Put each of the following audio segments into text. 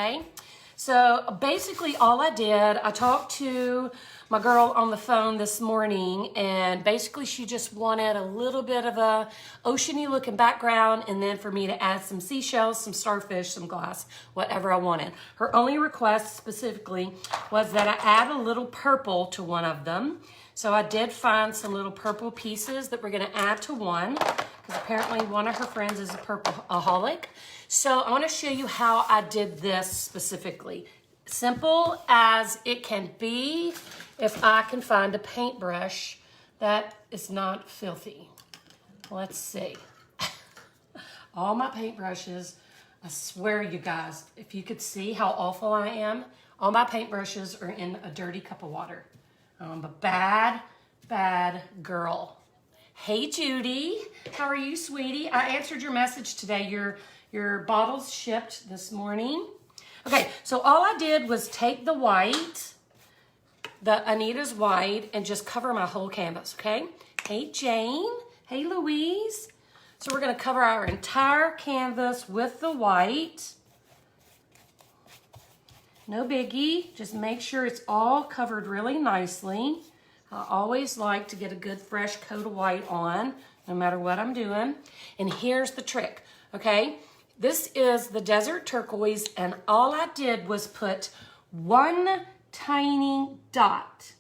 okay? So basically all I did, I talked to my girl on the phone this morning, and basically she just wanted a little bit of a oceany looking background, and then for me to add some seashells, some starfish, some glass, whatever I wanted. Her only request specifically was that I add a little purple to one of them. So I did find some little purple pieces that we're gonna add to one, because apparently one of her friends is a purple-aholic. So I wanna show you how I did this specifically. Simple as it can be, if I can find a paintbrush that is not filthy. Let's see. All my paintbrushes, I swear you guys, if you could see how awful I am, all my paintbrushes are in a dirty cup of water. I'm a bad, bad girl. Hey Judy, how are you, sweetie? I answered your message today. Your bottles shipped this morning. Okay, so all I did was take the white, the Anita's white, and just cover my whole canvas, okay? Hey Jane, hey Louise. So we're gonna cover our entire canvas with the white. No biggie, just make sure it's all covered really nicely. I always like to get a good fresh coat of white on, no matter what I'm doing. And here's the trick, okay? This is the desert turquoise, and all I did was put one tiny dot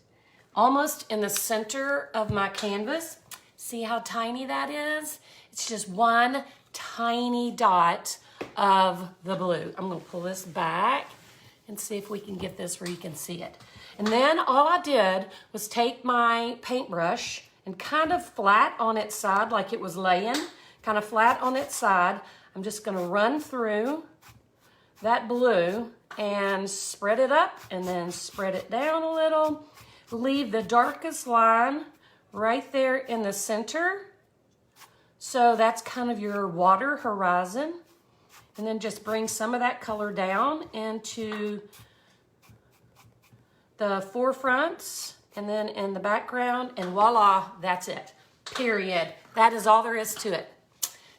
almost in the center of my canvas. See how tiny that is? It's just one tiny dot of the blue. I'm gonna pull this back and see if we can get this where you can see it. And then all I did was take my paintbrush and kind of flat on its side, like it was laying, kind of flat on its side, I'm just gonna run through that blue and spread it up and then spread it down a little. Leave the darkest line right there in the center. So that's kind of your water horizon. And then just bring some of that color down into the forefronts and then in the background, and voila, that's it, period. That is all there is to it.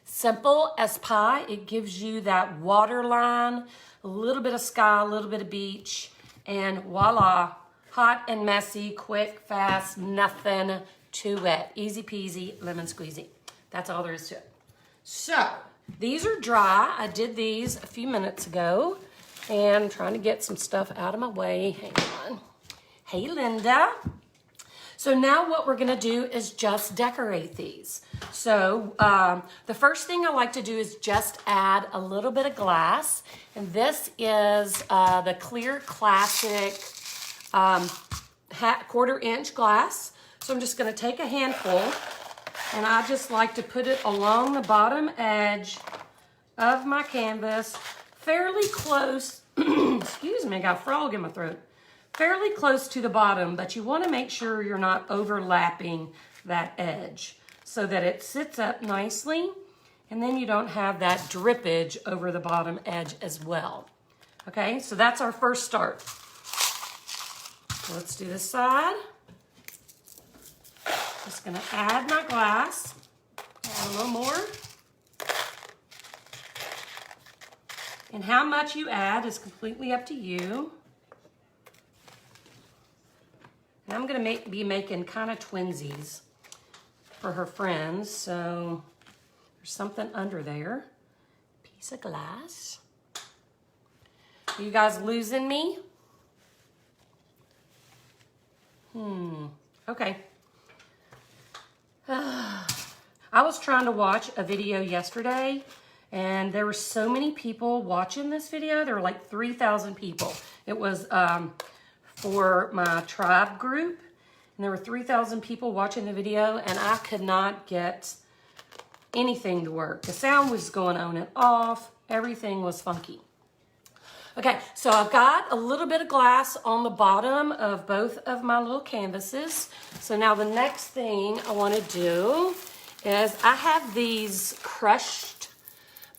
Simple as pie. It gives you that water line, a little bit of sky, a little bit of beach, and voila, hot and messy, quick, fast, nothing to it. Easy peasy, lemon squeezy. That's all there is to it. So, these are dry. I did these a few minutes ago, and I'm trying to get some stuff out of my way. Hang on. Hey, Linda. So now what we're gonna do is just decorate these. So the first thing I like to do is just add a little bit of glass. And this is the clear classic 1/4-inch glass. So I'm just gonna take a handful, and I just like to put it along the bottom edge of my canvas, fairly close, excuse me, I got a frog in my throat. Fairly close to the bottom, but you want to make sure you're not overlapping that edge so that it sits up nicely, and then you don't have that drippage over the bottom edge as well. Okay, so that's our first start. So let's do this side. Just gonna add my glass, add a little more. And how much you add is completely up to you. And I'm gonna be making kind of twinsies for her friends, so there's something under there. Piece of glass. Are you guys losing me? Okay. I was trying to watch a video yesterday, and there were so many people watching this video. There were like 3,000 people. It was for my tribe group, and there were 3,000 people watching the video, and I could not get anything to work. The sound was going on and off. Everything was funky. Okay, so I've got a little bit of glass on the bottom of both of my little canvases. So now the next thing I want to do is I have these crushed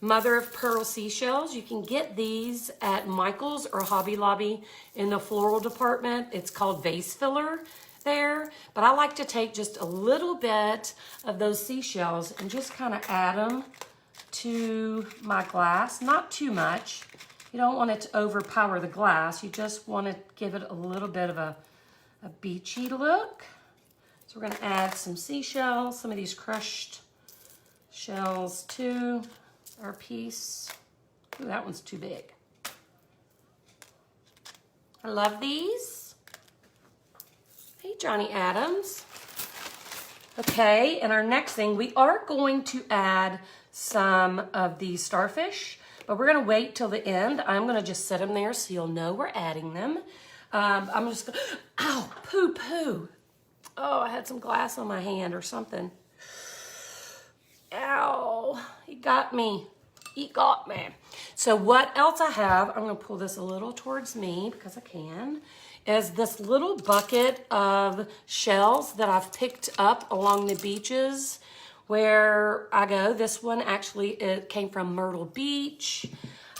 mother of pearl seashells. You can get these at Michael's or Hobby Lobby in the floral department. It's called vase filler there. But I like to take just a little bit of those seashells and just kind of add them to my glass. Not too much. You don't want it to overpower the glass. You just want to give it a little bit of a beachy look. So we're going to add some seashells, some of these crushed shells to our piece. Ooh, that one's too big. I love these. Hey, Johnny Adams. Okay, and our next thing, we are going to add some of these starfish, but we're gonna wait till the end. I'm gonna just set them there so you'll know we're adding them. I'm just gonna, ow, poo. Oh, I had some glass on my hand or something. Ow, he got me. He got me. So what else I have, I'm gonna pull this a little towards me because I can, is this little bucket of shells that I've picked up along the beaches where I go. This one actually, it came from Myrtle Beach.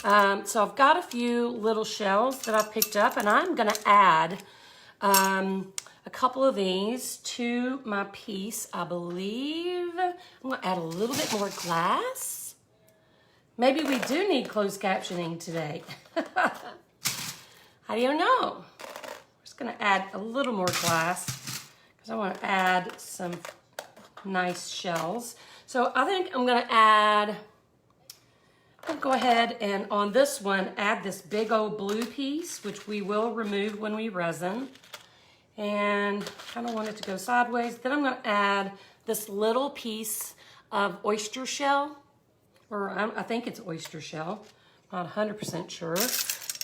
So I've got a few little shells that I've picked up, and I'm gonna add a couple of these to my piece, I believe. I'm gonna add a little bit more glass. Maybe we do need closed captioning today. How do you know? I'm just gonna add a little more glass because I wanna add some nice shells. So I think I'm gonna add, I'll go ahead and on this one, add this big old blue piece, which we will remove when we resin. And kind of want it to go sideways. Then I'm gonna add this little piece of oyster shell, or I think it's oyster shell, not 100% sure.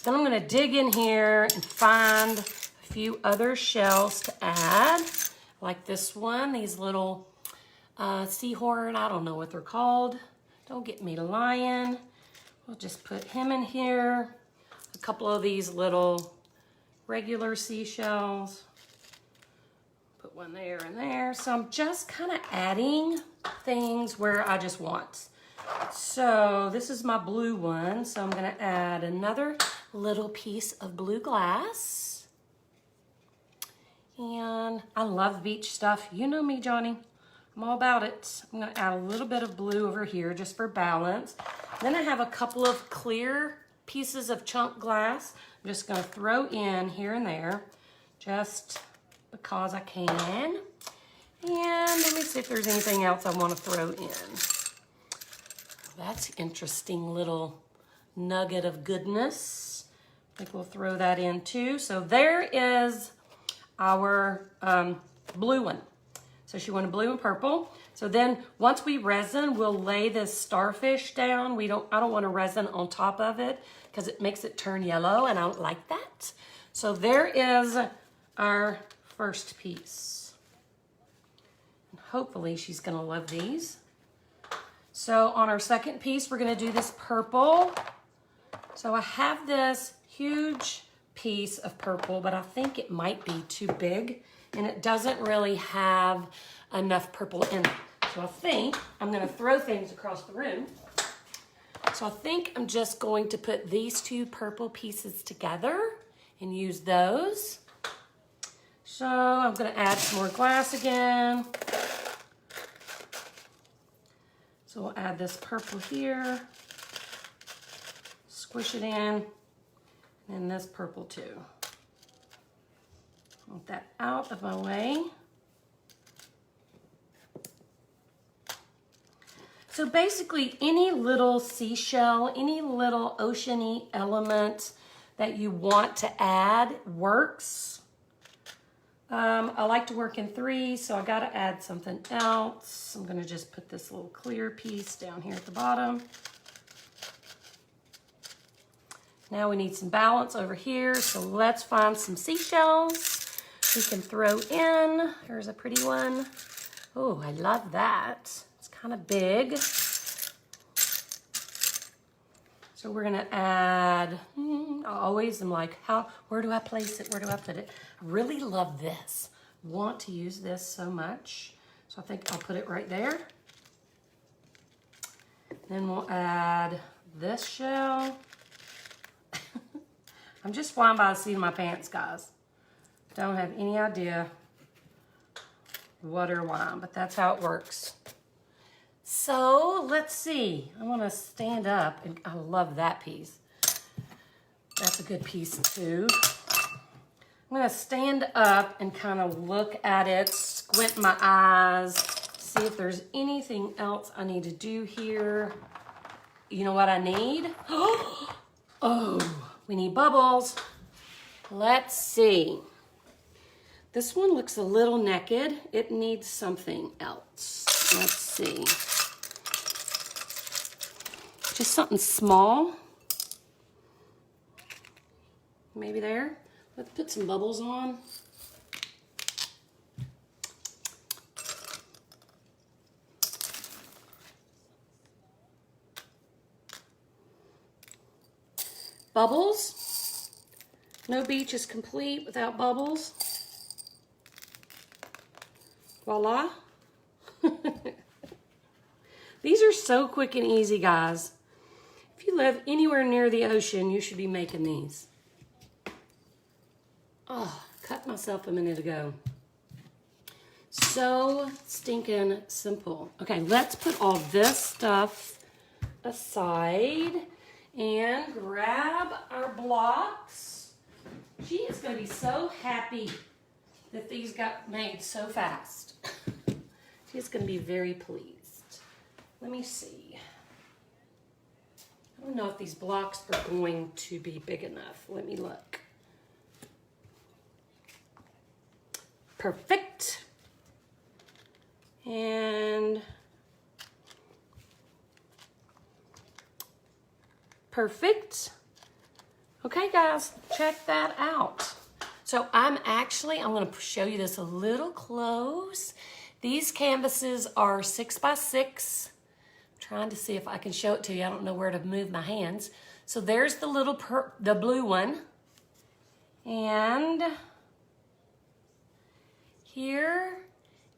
Then I'm gonna dig in here and find a few other shells to add, like this one, these little seahorn, I don't know what they're called. Don't get me lying. We'll just put him in here. A couple of these little regular seashells. Put one there and there. So I'm just kind of adding things where I just want. So this is my blue one. So I'm gonna add another little piece of blue glass. And I love beach stuff. You know me, Johnny. I'm all about it. I'm gonna add a little bit of blue over here just for balance. Then I have a couple of clear pieces of chunk glass. I'm just gonna throw in here and there, just because I can. And let me see if there's anything else I wanna throw in. That's interesting little nugget of goodness. I think we'll throw that in too. So there is our blue one. So she wanted blue and purple. So then once we resin, we'll lay this starfish down. I don't want to resin on top of it because it makes it turn yellow and I don't like that. So there is our first piece. And hopefully she's gonna love these. So on our second piece, we're gonna do this purple. So I have this huge piece of purple, but I think it might be too big and it doesn't really have enough purple in it. So I think I'm gonna throw things across the room. So I think I'm just going to put these two purple pieces together and use those. So I'm gonna add some more glass again. So we'll add this purple here, squish it in, and this purple too. Want that out of my way. So basically any little seashell, any little oceany element that you want to add works. I like to work in threes, so I gotta add something else. I'm gonna just put this little clear piece down here at the bottom. Now we need some balance over here, so let's find some seashells we can throw in. Here's a pretty one. Oh, I love that. It's kind of big. So we're gonna add, I always am like, where do I place it? Where do I put it? I really love this. Want to use this so much. So I think I'll put it right there. Then we'll add this shell. I'm just flying by the seat of my pants, guys. Don't have any idea what or why, but that's how it works. So let's see. I want to stand up, and I love that piece. a good piece too. I'm gonna stand up and kind of look at it, squint my eyes, see if there's anything else I need to do here. You know what I need? Oh, we need bubbles. Let's see. This one looks a little naked. It needs something else. Let's see. Just something small. Maybe there. Let's put some bubbles on. Bubbles. No beach is complete without bubbles. Voila. These are so quick and easy, guys. If you live anywhere near the ocean, you should be making these. Oh, cut myself a minute ago. So stinking simple. Okay, let's put all this stuff aside and grab our blocks. She is going to be so happy that these got made so fast. She's going to be very pleased. Let me see. I don't know if these blocks are going to be big enough. Let me look. Perfect. And perfect. Okay, guys, check that out. So I'm going to show you this a little close. These canvases are 6x6. I'm trying to see if I can show it to you. I don't know where to move my hands. So there's the the blue one. And here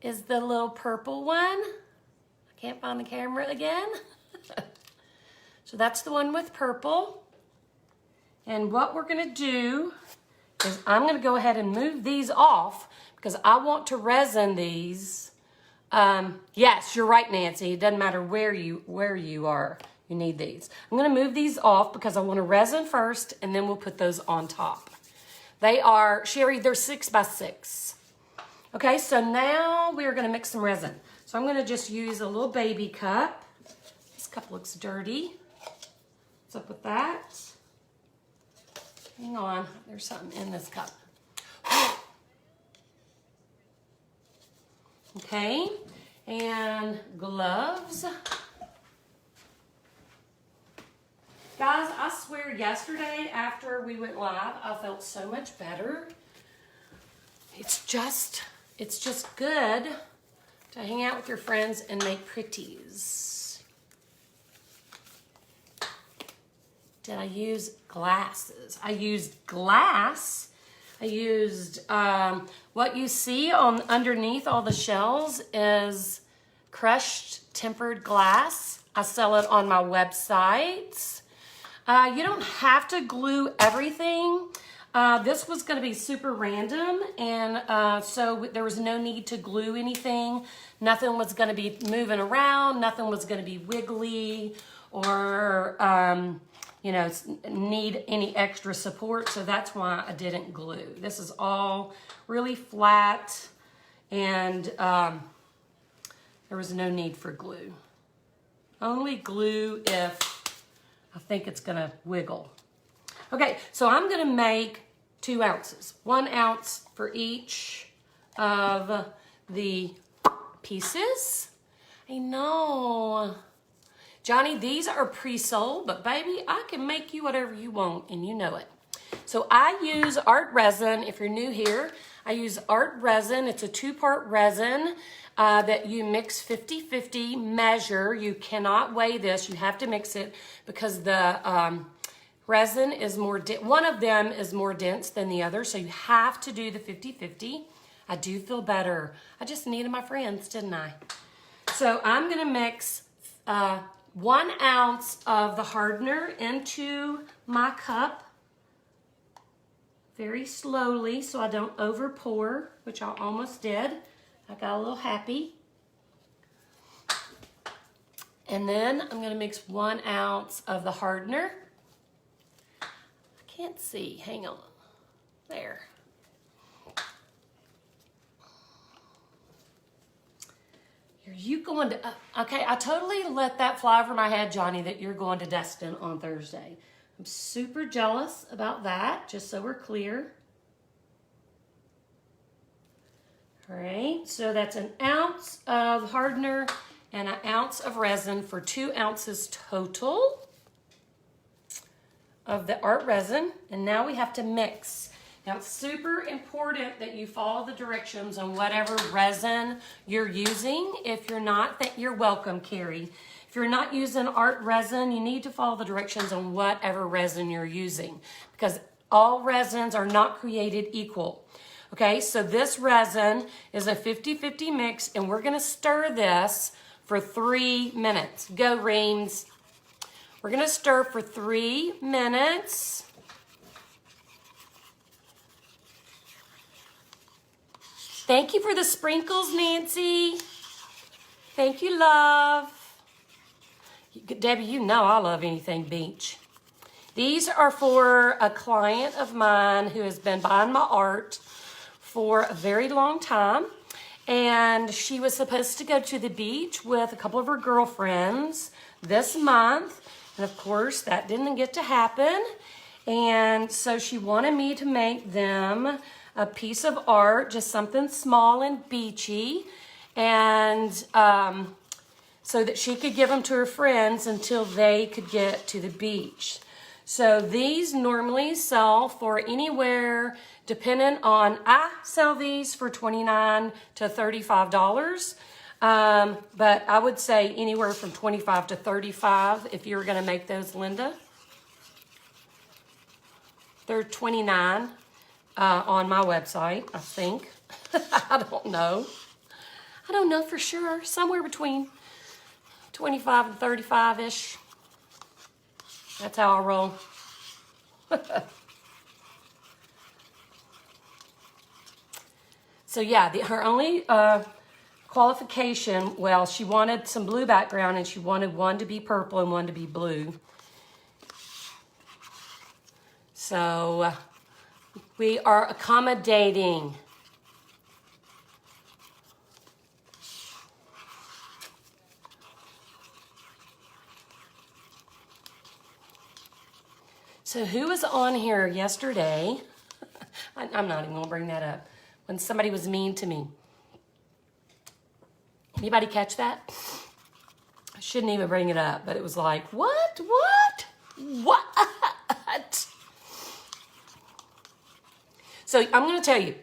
is the little purple one. I can't find the camera again. So that's the one with purple. And what we're gonna do is I'm gonna go ahead and move these off because I want to resin these. Yes, you're right, Nancy. It doesn't matter where you are. You need these. I'm gonna move these off because I want to resin first and then we'll put those on top. They are, Sherry, they're 6x6. Okay, so now we're gonna mix some resin. So I'm gonna just use a little baby cup. This cup looks dirty. What's up with that? Hang on, there's something in this cup. Okay, and gloves. Guys, I swear yesterday after we went live, I felt so much better. It's just good to hang out with your friends and make pretties. Did I use glasses? I used glass. I used, what you see on underneath all the shells is crushed tempered glass. I sell it on my website. You don't have to glue everything. This was going to be super random, and so there was no need to glue anything. Nothing was going to be moving around. Nothing was going to be wiggly or, need any extra support. So that's why I didn't glue. This is all really flat, and there was no need for glue. Only glue if I think it's going to wiggle. Okay, so I'm gonna make 2 ounces. 1 ounce for each of the pieces. I know. Johnny, these are pre-sold, but baby, I can make you whatever you want, and you know it. So I use art resin. If you're new here, I use art resin. It's a 2-part resin that you mix 50-50 measure. You cannot weigh this. You have to mix it because the resin is more, one of them is more dense than the other, so you have to do the 50-50. I do feel better. I just needed my friends, didn't I? So I'm gonna mix 1 ounce of the hardener into my cup very slowly so I don't over pour, which I almost did. I got a little happy. And then I'm gonna mix 1 ounce of the hardener. I Can't see, hang on. There. Are you going to, okay, I totally let that fly over my head, Johnny, that you're going to Destin on Thursday. I'm super jealous about that, just so we're clear. All right, so that's an ounce of hardener and an ounce of resin for 2 ounces total of the art resin. And now we have to mix. Now it's super important that you follow the directions on whatever resin you're using. If you're not, you're welcome, Carrie. If you're not using art resin, you need to follow the directions on whatever resin you're using, because all resins are not created equal. Okay, so this resin is a 50-50 mix, and we're gonna stir this for 3 minutes. Go, Reams. We're gonna stir for 3 minutes. Thank you for the sprinkles, Nancy. Thank you, love. Debbie, you know I love anything beach. These are for a client of mine who has been buying my art for a very long time. And she was supposed to go to the beach with a couple of her girlfriends this month. And of course, that didn't get to happen. And so she wanted me to make them a piece of art, just something small and beachy, and so that she could give them to her friends until they could get to the beach. So these normally sell for anywhere, depending on, I sell these for $29 to $35. But I would say anywhere from $25 to $35 if you were gonna make those, Linda. They're $29. On my website, I think. I don't know. I don't know for sure. Somewhere between 25 and 35-ish. That's how I roll. So yeah, her only qualification, well, she wanted some blue background and she wanted one to be purple and one to be blue. So we are accommodating. So who was on here yesterday? I'm not even gonna bring that up. When somebody was mean to me. Anybody catch that? I shouldn't even bring it up, but it was like, what? So I'm going to tell you,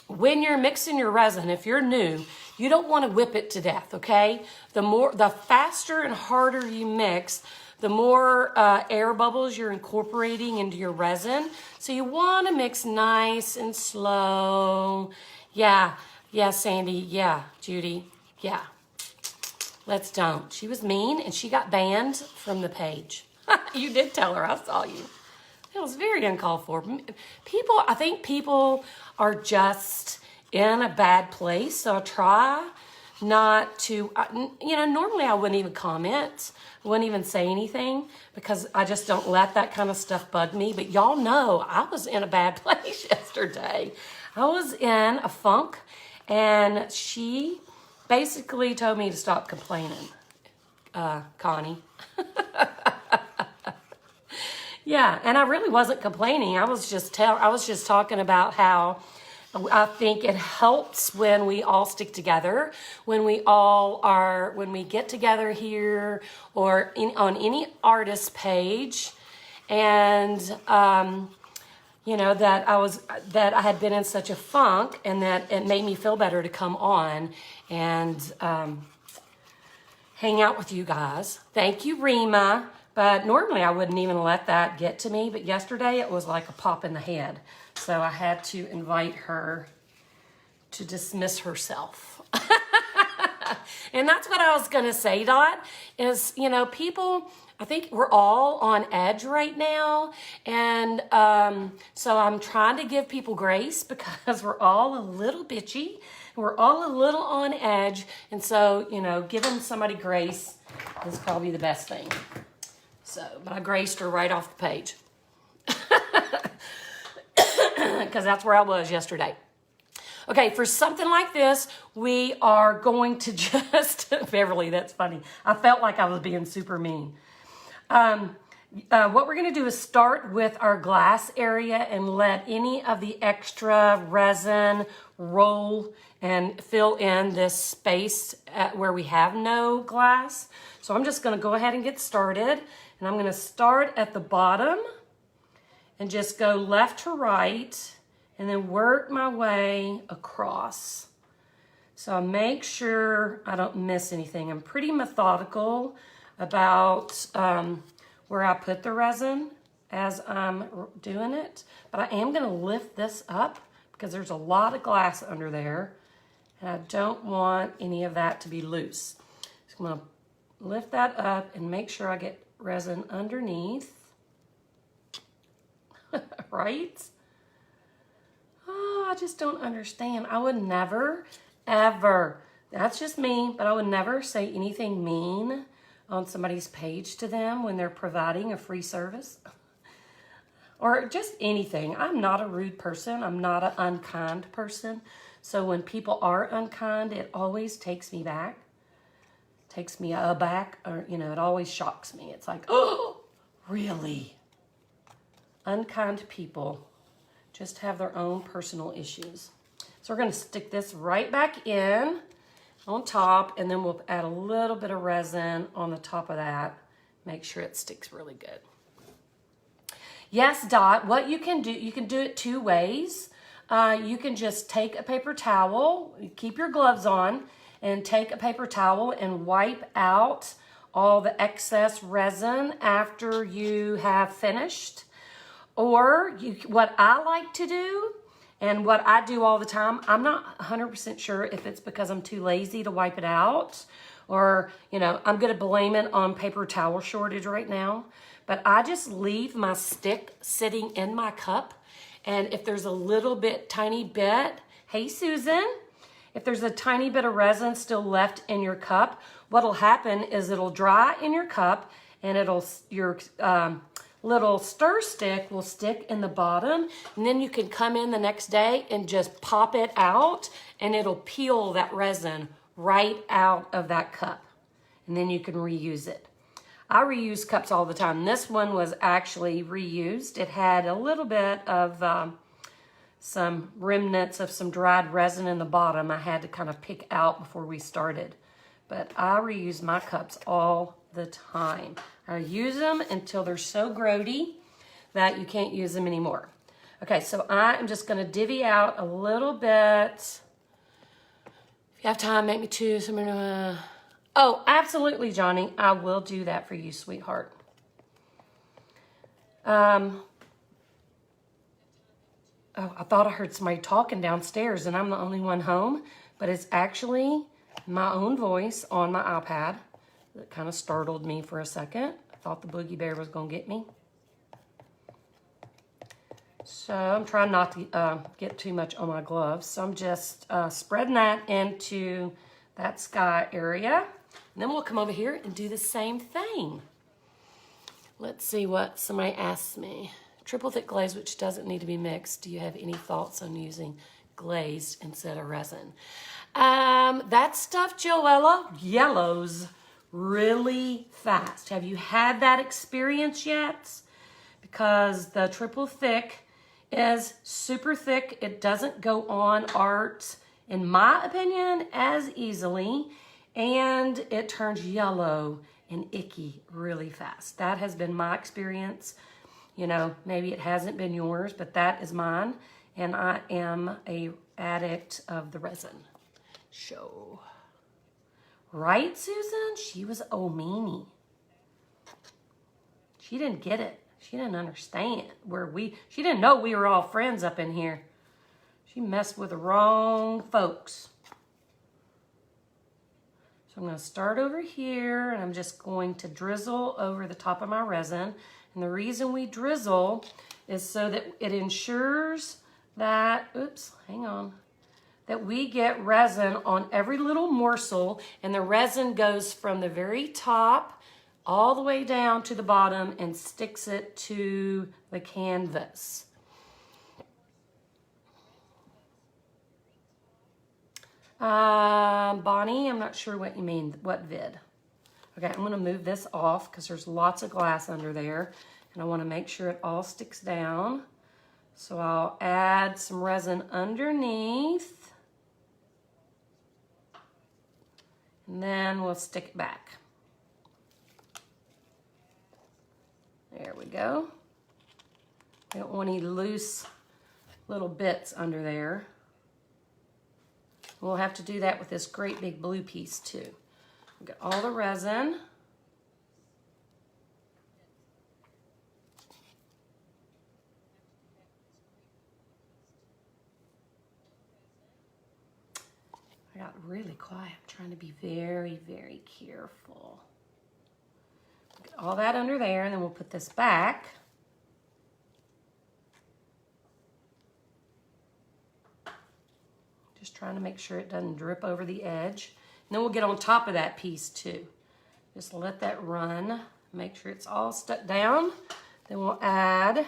when you're mixing your resin, if you're new, you don't want to whip it to death, okay? The faster and harder you mix, the more air bubbles you're incorporating into your resin. So you want to mix nice and slow. Yeah, Sandy. Yeah, Judy. Yeah. Let's don't. She was mean and she got banned from the page. You did tell her. I saw you. It was very uncalled for. I think people are just in a bad place. So I try not to, normally I wouldn't even comment. I wouldn't even say anything because I just don't let that kind of stuff bug me. But y'all know I was in a bad place yesterday. I was in a funk and she basically told me to stop complaining, Connie. Yeah, and I really wasn't complaining. I was just talking about how I think it helps when we all stick together, when we get together here or on any artist page, and that I had been in such a funk, and that it made me feel better to come on and hang out with you guys. Thank you, Rima. But normally I wouldn't even let that get to me. But yesterday it was like a pop in the head. So I had to invite her to dismiss herself. And that's what I was going to say, Dot, is, people, I think we're all on edge right now. And so I'm trying to give people grace because we're all a little bitchy. We're all a little on edge. And so, giving somebody grace is probably the best thing. So, but I graced her right off the page. because that's where I was yesterday. Okay, for something like this, we are going to just, Beverly, that's funny. I felt like I was being super mean. What we're going to do is start with our glass area and let any of the extra resin roll and fill in this space where we have no glass. So I'm just going to go ahead and get started. And I'm going to start at the bottom and just go left to right and then work my way across. So I make sure I don't miss anything. I'm pretty methodical about where I put the resin as I'm doing it, but I am gonna lift this up because there's a lot of glass under there and I don't want any of that to be loose. So I'm gonna lift that up and make sure I get resin underneath, right? Oh, I just don't understand. I would never, ever, that's just me, but I would never say anything mean on somebody's page to them when they're providing a free service or just anything. I'm not a rude person. I'm not an unkind person. So when people are unkind, it always takes me back, aback, or, you know, it always shocks me. It's like, oh, really? Unkind people just have their own personal issues. So we're going to stick this right back in on top, and then we'll add a little bit of resin on the top of that. Make sure it sticks really good. Yes, Dot, what you can do it two ways. You can just take a paper towel, keep your gloves on, and take a paper towel and wipe out all the excess resin after you have finished. Or what I like to do, and what I do all the time, I'm not 100% sure if it's because I'm too lazy to wipe it out or, you know, I'm going to blame it on paper towel shortage right now. But I just leave my stick sitting in my cup. And if there's a little bit, tiny bit, hey, Susan, if there's a tiny bit of resin still left in your cup, what'll happen is it'll dry in your cup and your little stir stick will stick in the bottom, and then you can come in the next day and just pop it out and it'll peel that resin right out of that cup, and then you can reuse it. I reuse cups all the time. This one was actually reused. It had a little bit of some remnants of some dried resin in the bottom I had to kind of pick out before we started, but I reuse my cups all the time. I use them until they're so grody that you can't use them anymore. Okay, so I am just gonna divvy out a little bit. If you have time, make me two. Oh, absolutely, Johnny. I will do that for you, sweetheart. Oh, I thought I heard somebody talking downstairs and I'm the only one home, but it's actually my own voice on my iPad. That kind of startled me for a second. I thought the boogie bear was gonna get me. So I'm trying not to get too much on my gloves. So I'm just spreading that into that sky area. And then we'll come over here and do the same thing. Let's see what somebody asked me. Triple thick glaze, which doesn't need to be mixed. Do you have any thoughts on using glazed instead of resin? That stuff, Joella, yellows really fast. Have you had that experience yet? Because the triple thick is super thick. It doesn't go on art, in my opinion, as easily, and it turns yellow and icky really fast. That has been my experience. You know, maybe it hasn't been yours, but that is mine, and I am a addict of the resin. So, right, Susan? She was a meanie. She didn't get it. She didn't understand she didn't know we were all friends up in here. She messed with the wrong folks. So I'm going to start over here, and I'm just going to drizzle over the top of my resin. And the reason we drizzle is so that it ensures that, oops, hang on, that we get resin on every little morsel, and the resin goes from the very top all the way down to the bottom and sticks it to the canvas. Bonnie, I'm not sure what you mean, what vid. Okay, I'm gonna move this off because there's lots of glass under there and I wanna make sure it all sticks down. So I'll add some resin underneath and then we'll stick it back. There we go. I don't want any loose little bits under there. We'll have to do that with this great big blue piece too. We'll get all the resin. I got really quiet. I'm trying to be very, very careful. Get all that under there and then we'll put this back. Just trying to make sure it doesn't drip over the edge. And then we'll get on top of that piece too. Just let that run. Make sure it's all stuck down. Then we'll add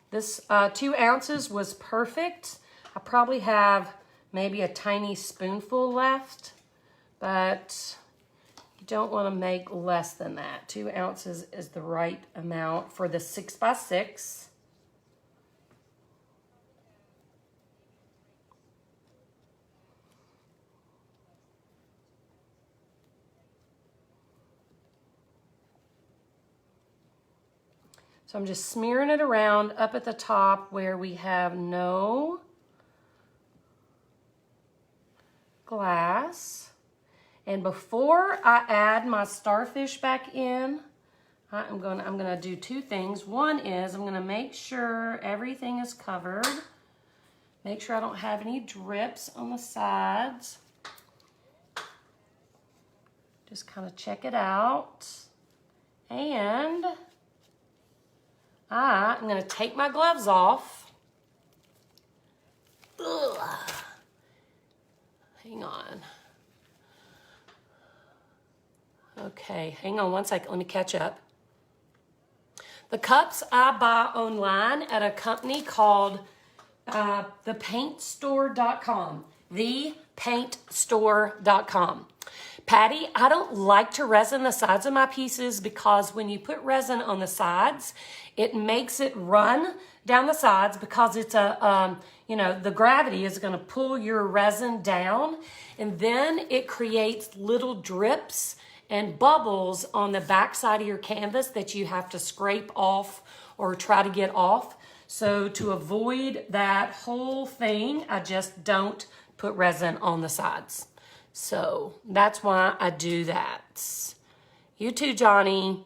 this 2 ounces was perfect. I probably have maybe a tiny spoonful left, but you don't want to make less than that. 2 ounces is the right amount for the 6x6. So I'm just smearing it around up at the top where we have no glass. And before I add my starfish back in, I'm gonna do 2 things. One is I'm gonna make sure everything is covered. Make sure I don't have any drips on the sides. Just kind of check it out. And I'm gonna take my gloves off. Ugh. Hang on. Okay, hang on one second, let me catch up. The cups I buy online at a company called thepaintstore.com. Thepaintstore.com. Patty, I don't like to resin the sides of my pieces because when you put resin on the sides, it makes it run down the sides because it's the gravity is going to pull your resin down, and then it creates little drips and bubbles on the back side of your canvas that you have to scrape off or try to get off. So to avoid that whole thing, I just don't put resin on the sides. So that's why I do that. You too, Johnny.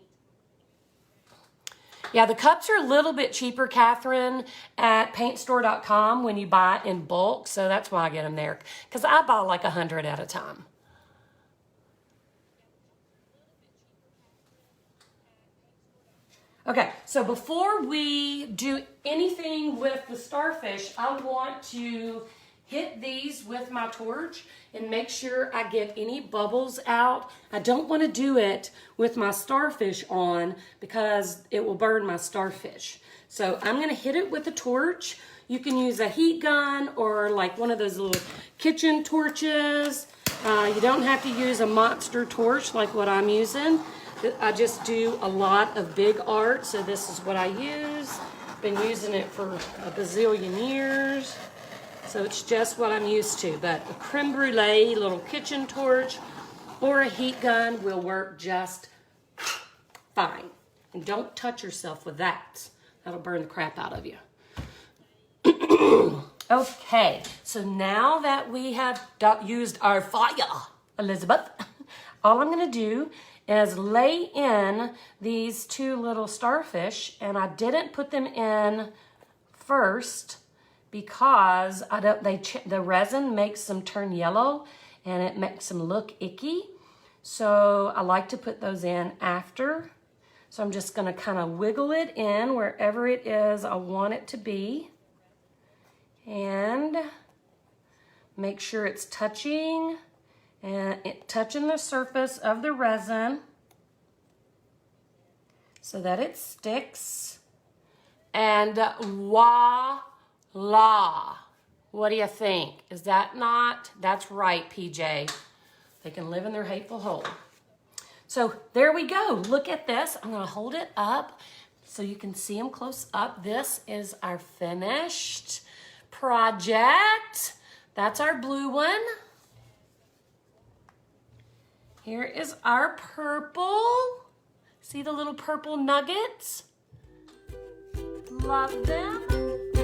Yeah, the cups are a little bit cheaper, Catherine, at paintstore.com when you buy in bulk. So that's why I get them there, because I buy like 100 at a time. Okay, so before we do anything with the starfish, I want to hit these with my torch and make sure I get any bubbles out. I don't want to do it with my starfish on because it will burn my starfish. So I'm going to hit it with a torch. You can use a heat gun or like one of those little kitchen torches. You don't have to use a monster torch like what I'm using. I just do a lot of big art, so this is what I use. Been using it for a bazillion years. So it's just what I'm used to, but a creme brulee little kitchen torch or a heat gun will work just fine. And don't touch yourself with that. That'll burn the crap out of you. Okay, so now that we have used our fire, Elizabeth, all I'm gonna do is lay in these 2 little starfish, and I didn't put them in first because the resin makes them turn yellow and it makes them look icky. So I like to put those in after. So I'm just gonna kind of wiggle it in wherever it is I want it to be. And make sure it's touching touching the surface of the resin so that it sticks. And voila, What do you think? Is that not? That's right, PJ. They can live in their hateful hole. So there we go. Look at this. I'm gonna hold it up so you can see them close up. This is our finished project. That's our blue one. Here is our purple. See the little purple nuggets? Love them.